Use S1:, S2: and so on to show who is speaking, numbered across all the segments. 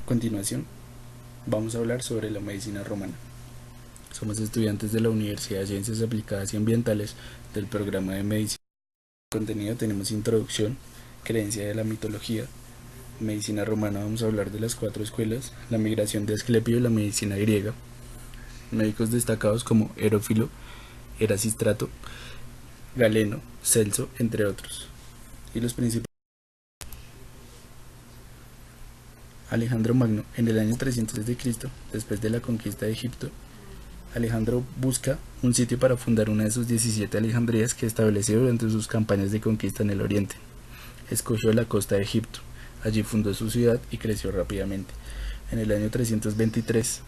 S1: continuación, vamos a hablar sobre la medicina romana. Somos estudiantes de la Universidad de Ciencias Aplicadas y Ambientales del programa de medicina. En el contenido tenemos introducción, creencia de la mitología, medicina romana. Vamos a hablar de las 4 escuelas, la migración de Asclepio y la medicina griega, médicos destacados como Herófilo, Erasístrato, Galeno, Celso, entre otros. Y los principales. Alejandro Magno, en el año 300 a.C., después de la conquista de Egipto, Alejandro busca un sitio para fundar una de sus 17 Alejandrías que estableció durante sus campañas de conquista en el oriente. Escogió la costa de Egipto. Allí fundó su ciudad y creció rápidamente. En el año 323,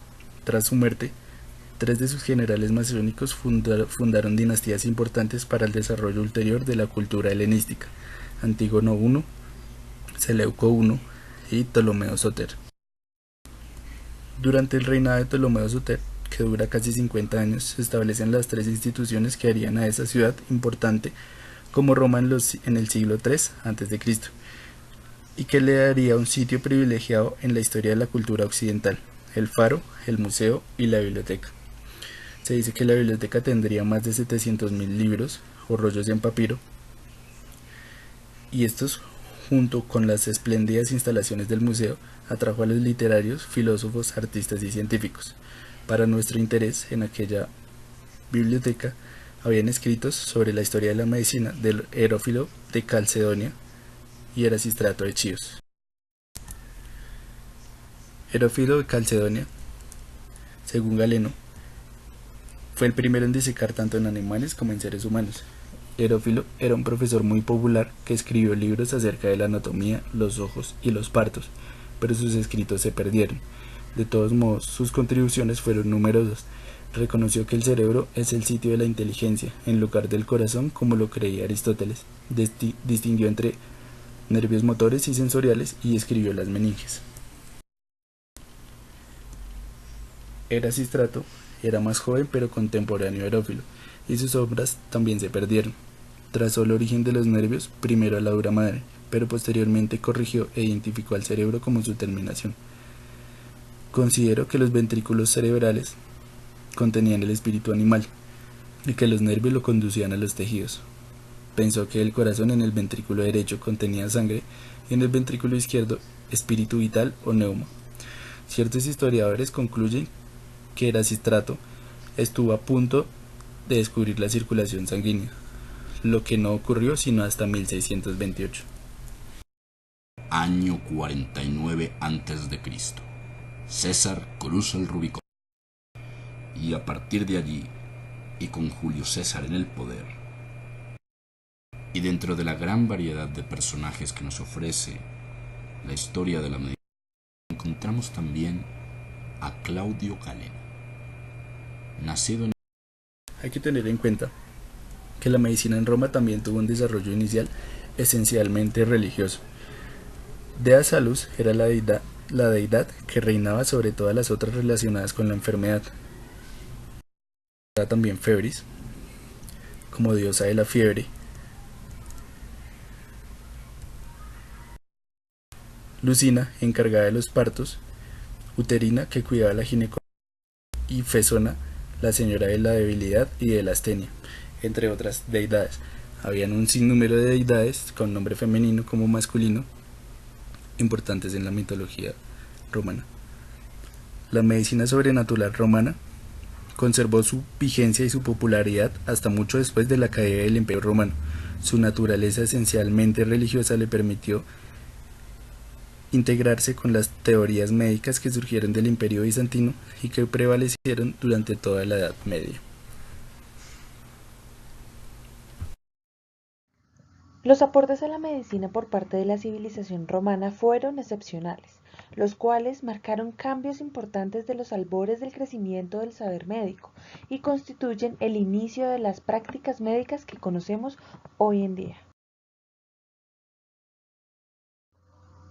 S1: tras su muerte, 3 de sus generales macedónicos fundaron dinastías importantes para el desarrollo ulterior de la cultura helenística: Antígono I, Seleuco I y Ptolomeo Soter. Durante el reinado de Ptolomeo Soter, que dura casi 50 años, se establecen las 3 instituciones que harían a esa ciudad importante como Roma en el siglo III a.C., y que le daría un sitio privilegiado en la historia de la cultura occidental: el faro, el museo y la biblioteca. Se dice que la biblioteca tendría más de 700.000 libros o rollos en papiro, y estos, junto con las espléndidas instalaciones del museo, atrajo a los literarios, filósofos, artistas y científicos. Para nuestro interés, en aquella biblioteca habían escritos sobre la historia de la medicina del Herófilo de Calcedonia y Erasístrato de Chios. Herófilo de Calcedonia, según Galeno, fue el primero en disecar tanto en animales como en seres humanos. Herófilo era un profesor muy popular que escribió libros acerca de la anatomía, los ojos y los partos, pero sus escritos se perdieron. De todos modos, sus contribuciones fueron numerosas. Reconoció que el cerebro es el sitio de la inteligencia, en lugar del corazón como lo creía Aristóteles. Distinguió entre nervios motores y sensoriales y escribió las meninges. Erasístrato era más joven pero contemporáneo a Herófilo, y sus obras también se perdieron. Trazó el origen de los nervios, primero a la dura madre, pero posteriormente corrigió e identificó al cerebro como su terminación. Consideró que los ventrículos cerebrales contenían el espíritu animal y que los nervios lo conducían a los tejidos. Pensó que el corazón en el ventrículo derecho contenía sangre y en el ventrículo izquierdo espíritu vital o neuma. Ciertos historiadores concluyen que Erasístrato estuvo a punto de descubrir la circulación sanguínea, lo que no ocurrió sino hasta 1628.
S2: Año 49 a.C. César cruza el Rubicón, y a partir de allí, y con Julio César en el poder, y dentro de la gran variedad de personajes que nos ofrece la historia de la medicina, encontramos también a Claudio Galeno, nacido en...
S1: Hay que tener en cuenta que la medicina en Roma también tuvo un desarrollo inicial esencialmente religioso. Dea Salus era la deidad que reinaba sobre todas las otras relacionadas con la enfermedad. Era también Febris, como diosa de la fiebre. Lucina, encargada de los partos. Uterina, que cuidaba la ginecología. Y Fesona, la señora de la debilidad y de la astenia, entre otras deidades. Habían un sinnúmero de deidades con nombre femenino como masculino importantes en la mitología romana. La medicina sobrenatural romana conservó su vigencia y su popularidad hasta mucho después de la caída del Imperio Romano. Su naturaleza esencialmente religiosa le permitió integrarse con las teorías médicas que surgieron del Imperio bizantino y que prevalecieron durante toda la Edad Media.
S3: Los aportes a la medicina por parte de la civilización romana fueron excepcionales, los cuales marcaron cambios importantes de los albores del crecimiento del saber médico y constituyen el inicio de las prácticas médicas que conocemos hoy en día.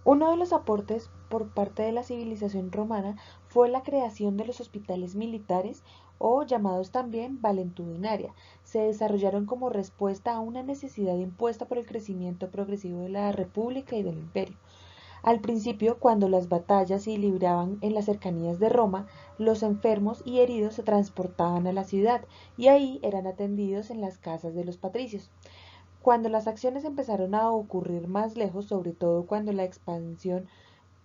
S3: Uno de los aportes por parte de la civilización romana fue la creación de los hospitales militares o llamados también valentudinaria. Se desarrollaron como respuesta a una necesidad impuesta por el crecimiento progresivo de la república y del imperio. Al principio, cuando las batallas se libraban en las cercanías de Roma, los enfermos y heridos se transportaban a la ciudad y ahí eran atendidos en las casas de los patricios. Cuando las acciones empezaron a ocurrir más lejos, sobre todo cuando la expansión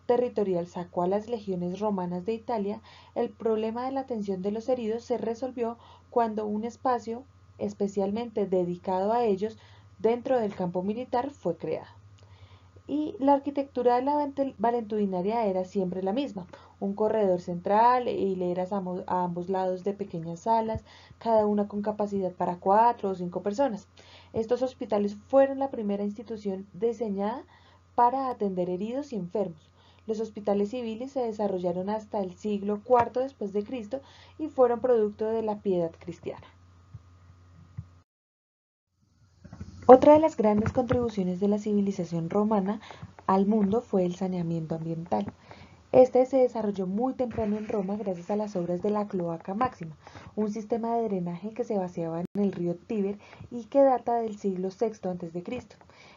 S3: territorial sacó a las legiones romanas de Italia, el problema de la atención de los heridos se resolvió cuando un espacio especialmente dedicado a ellos dentro del campo militar fue creado. Y la arquitectura de la valentudinaria era siempre la misma, un corredor central, hileras a ambos lados de pequeñas salas, cada una con capacidad para 4 o 5 personas. Estos hospitales fueron la primera institución diseñada para atender heridos y enfermos. Los hospitales civiles se desarrollaron hasta el siglo IV después de Cristo y fueron producto de la piedad cristiana. Otra de las grandes contribuciones de la civilización romana al mundo fue el saneamiento ambiental. Este se desarrolló muy temprano en Roma gracias a las obras de la Cloaca Máxima, un sistema de drenaje que se vaciaba en el río Tíber y que data del siglo VI a.C.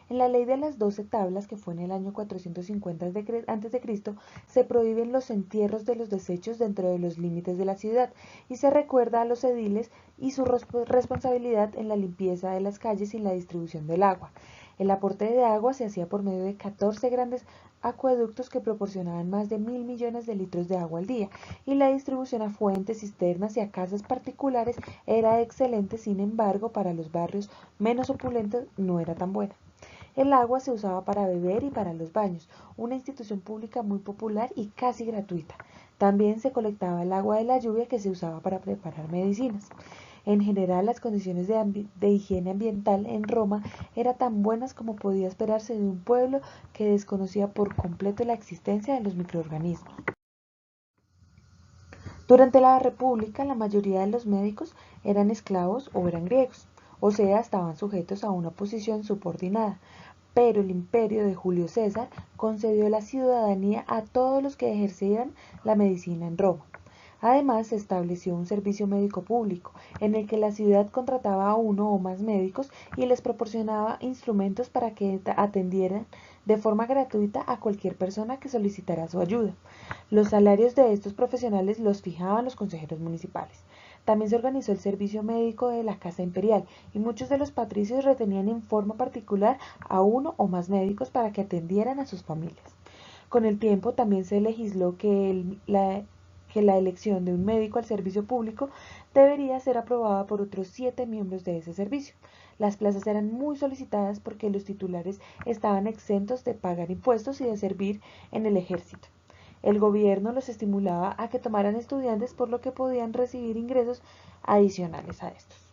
S3: En la ley de las 12 tablas, que fue en el año 450 a.C., se prohíben los entierros de los desechos dentro de los límites de la ciudad y se recuerda a los ediles y su responsabilidad en la limpieza de las calles y la distribución del agua. El aporte de agua se hacía por medio de 14 grandes acueductos que proporcionaban más de 1.000 millones de litros de agua al día, y la distribución a fuentes, cisternas y a casas particulares era excelente, sin embargo, para los barrios menos opulentos no era tan buena. El agua se usaba para beber y para los baños, una institución pública muy popular y casi gratuita. También se colectaba el agua de la lluvia que se usaba para preparar medicinas. En general, las condiciones de higiene ambiental en Roma eran tan buenas como podía esperarse de un pueblo que desconocía por completo la existencia de los microorganismos. Durante la República, la mayoría de los médicos eran esclavos o eran griegos, o sea, estaban sujetos a una posición subordinada, pero el imperio de Julio César concedió la ciudadanía a todos los que ejercieran la medicina en Roma. Además, se estableció un servicio médico público, en el que la ciudad contrataba a uno o más médicos y les proporcionaba instrumentos para que atendieran de forma gratuita a cualquier persona que solicitara su ayuda. Los salarios de estos profesionales los fijaban los consejeros municipales. También se organizó el servicio médico de la Casa Imperial y muchos de los patricios retenían en forma particular a uno o más médicos para que atendieran a sus familias. Con el tiempo también se legisló que la elección de un médico al servicio público debería ser aprobada por otros 7 miembros de ese servicio. Las plazas eran muy solicitadas porque los titulares estaban exentos de pagar impuestos y de servir en el ejército. El gobierno los estimulaba a que tomaran estudiantes, por lo que podían recibir ingresos adicionales a estos.